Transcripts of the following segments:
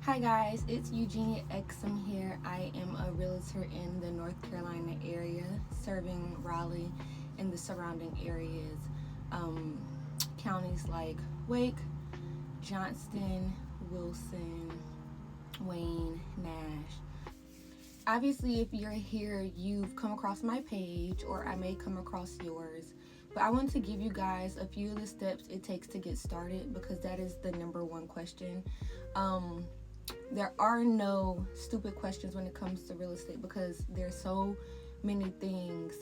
Hi guys, it's Eugenia Exum here. I am a realtor in the North Carolina area, serving Raleigh and the surrounding areas, um, counties like Wake, Johnston, Wilson, Wayne, Nash. Obviously, if you're here, you've come across my page or I may come across yours. But I want to give you guys a few of the steps it takes to get started because that is the number one question. There are no stupid questions when it comes to real estate because there's so many things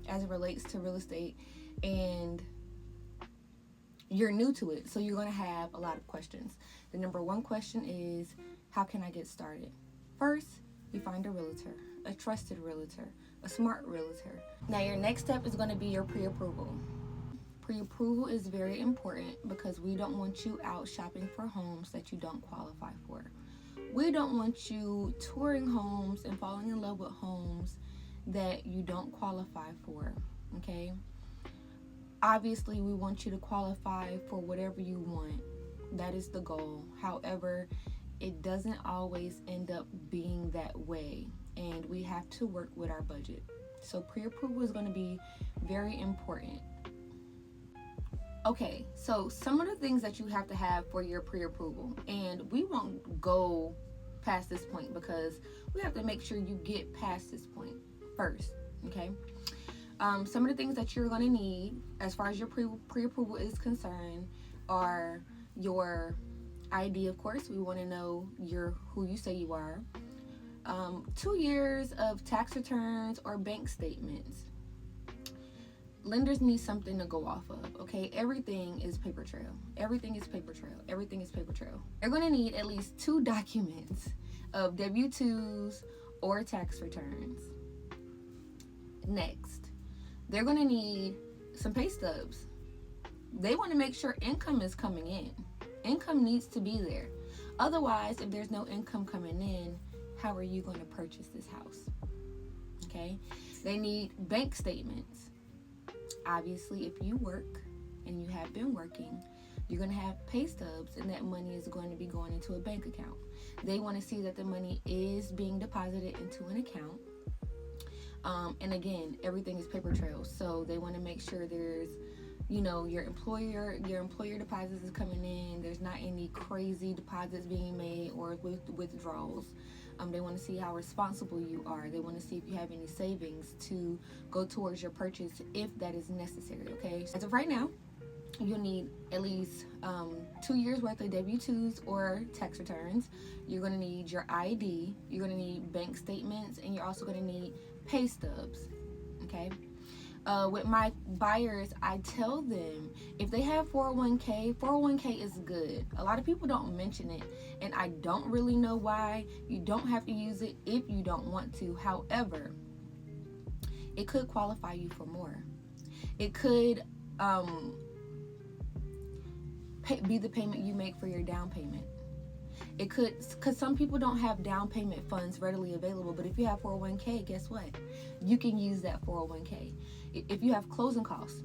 as it relates to real estate, and you're new to it, so you're going to have a lot of questions. The number one question is, how can I get started? First, you find a realtor, a trusted realtor, a smart realtor. Now your next step is going to be your pre-approval. Pre-approval is very important because we don't want you out shopping for homes that you don't qualify for. We don't want you touring homes and falling in love with homes that you don't qualify for, okay? Obviously, we want you to qualify for whatever you want. That is the goal. However, it doesn't always end up being that way, and we have to work with our budget. So pre-approval is going to be very important. Okay, so some of the things that you have to have for your pre-approval, and we won't go past this point because we have to make sure you get past this point first, okay? Some of the things that you're going to need as far as your pre-approval is concerned are your ID, of course. We want to know who you say you are. 2 years of tax returns or bank statements. Lenders need something to go off of, okay? Everything is paper trail. Everything is paper trail. Everything is paper trail. They're going to need at least 2 documents of W-2s or tax returns. Next, they're going to need some pay stubs. They want to make sure income is coming in. Income needs to be there. Otherwise, if there's no income coming in, how are you going to purchase this house? Okay? They need bank statements. Obviously, if you work and you have been working, you're going to have pay stubs, and that money is going to be going into a bank account. They want to see that the money is being deposited into an account. And again, everything is paper trail. So they want to make sure there's, your employer deposits is coming in. There's not any crazy deposits being made or withdrawals. They want to see how responsible you are. They want to see if you have any savings to go towards your purchase if that is necessary, okay? As of right now, you'll need at least 2 years worth of W-2s or tax returns. You're going to need your ID. You're going to need bank statements, and you're also going to need pay stubs, okay? With my buyers, I tell them if they have 401k is good. A lot of people don't mention it, and I don't really know why. You don't have to use it if you don't want to. However, it could qualify you for more. It could be the payment you make for your down payment. It could, because some people don't have down payment funds readily available, but if you have 401k, guess what? You can use that 401k. If you have closing costs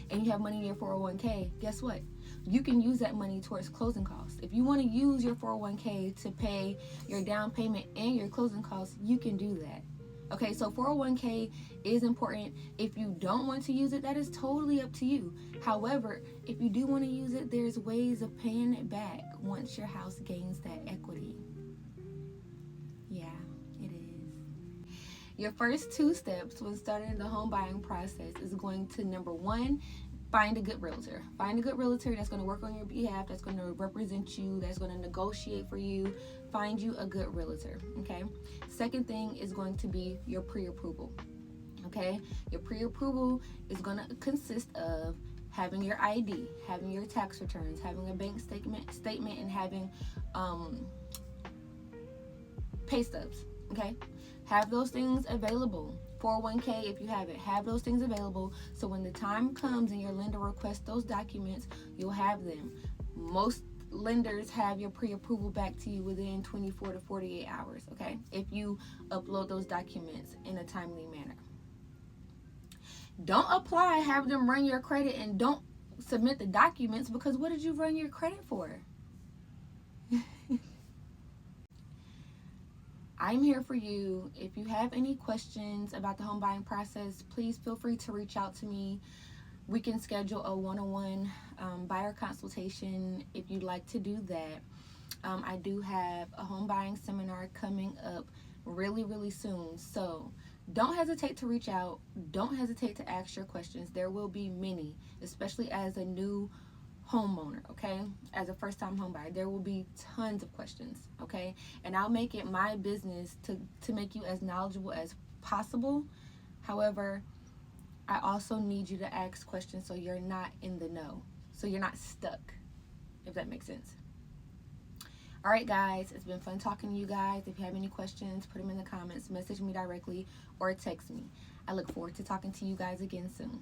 and you have money in your 401k, guess what? You can use that money towards closing costs. If you want to use your 401k to pay your down payment and your closing costs, you can do that. Okay, so 401k is important. If you don't want to use it, that is totally up to you. However, if you do want to use it, there's ways of paying it back once your house gains that equity. Yeah, it is. Your first 2 steps when starting the home buying process is going to, number 1, find a good realtor. Find a good realtor that's going to work on your behalf, that's going to represent you, that's going to negotiate for you. Find you a good realtor, okay? Second thing is going to be your pre-approval, okay? Your pre-approval is going to consist of having your ID, having your tax returns, having a bank statement, and having pay stubs, okay? Have those things available. 401k, if you have it, have those things available so when the time comes and your lender requests those documents, you'll have them. Most lenders have your pre-approval back to you within 24 to 48 hours, okay? If you upload those documents in a timely manner. Don't apply, have them run your credit, and don't submit the documents because what did you run your credit for? I'm here for you. If you have any questions about the home buying process, please feel free to reach out to me. We can schedule a one-on-one buyer consultation if you'd like to do that. I do have a home buying seminar coming up really soon. So don't hesitate to reach out. Don't hesitate to ask your questions. There will be many, especially as a new homeowner, okay? As a first time home buyer, there will be tons of questions, okay? And I'll make it my business to make you as knowledgeable as possible. However, I also need you to ask questions so you're not in the know, so you're not stuck, if that makes sense. All right, guys, it's been fun talking to you guys. If you have any questions, put them in the comments, message me directly, or text me. I look forward to talking to you guys again soon.